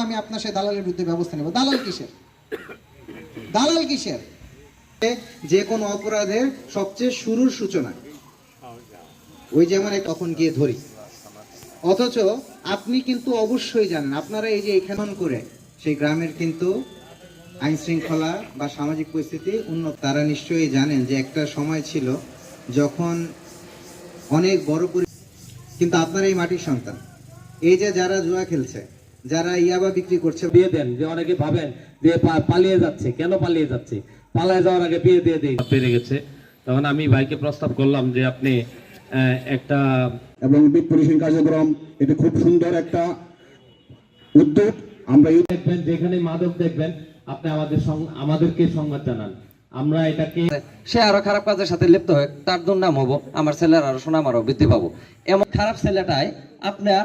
আমি আপনার সাথে দালালের বিরুদ্ধে ব্যবস্থা নেব। দালাল কিসের? দালাল কিসের? যে কোনো অপরাধের সবচেয়ে শুরুর সূচনা ওই যেমন তখন গিয়ে ধরি। অথচ আপনি কিন্তু অবশ্যই জানেন, আপনারা এই যে এখান করে সেই গ্রামের কিন্তু আইন শৃঙ্খলা বা সামাজিক পরিস্থিতি উন্নত। তারা নিশ্চয়ই জানেন যে একটা সময় ছিল যখন অনেক বড় কিন্তু আপনারা এই মাটির সন্তান, এই যে যারা জুয়া খেলছে, যারা ইয়াবা বিক্রি করছে, বিয়ে দেন। যে অনেকে ভাবেন যে পালিয়ে যাচ্ছে, কেন পালিয়ে যাচ্ছে? পালিয়ে যাওয়ার আগে বিয়ে দিয়ে দেই। পেরে গেছে, তখন আমি ভাইকে প্রস্তাব করলাম যে আপনি একটা এবং বিট পুলিশিং কার্যক্রম, এটা খুব সুন্দর একটা উদ্যোগ। আমরা দেখবেন যেখানে মাদক দেখবেন আপনি আমাদেরকে সংবাদ জানান। আমরা এটাকে সে আরো খারাপ কাজের সাথে লিপ্ত হয়, তার দুর্নাম হবো, আমার ছেলের আরো সুনাম আরো বৃদ্ধি পাবো। এমন খারাপ ছেলেটাই আপনার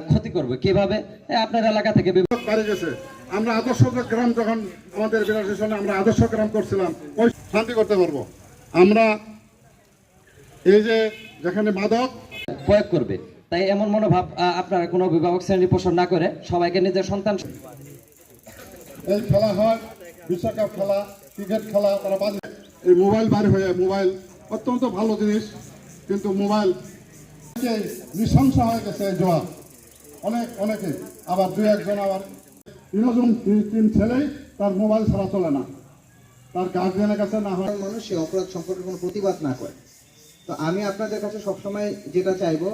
ক্ষতি করবে কিভাবে? আপনার এলাকা থেকে বাড়ি গেছে। আমরা আদর্শ গ্রাম যখন আমাদের 82 সালে আমরা আদর্শ গ্রাম করছিলাম, ওই শান্তি করতে পারবো আমরা। এই যে যেখানে মাদক প্রয়োগ করবে, তাই এমন মনোভাব আপনারা কোনো অভিভাবক শ্রেণী পোষণ না করে সবাইকে নিজের সন্তান। এই খেলা হয়, বিশ্বকাপ খেলা, ক্রিকেট খেলা, তারা বাজে। এই মোবাইল বার হয়ে, মোবাইল অত্যন্ত ভালো জিনিস, কিন্তু মোবাইল নৃশংস হয়ে গেছে জোয়া। অনেকে আবার দুই একজন আবার তিন ছেলেই তার মোবাইল ছাড়া চলে না, তার গার্জিয়ানের কাছে না হয়। মানুষ সে অপরাধ সম্পর্কে কোনো প্রতিবাদ না করে। তো আমি আপনাদের কাছে সবসময় যেটা চাইবো,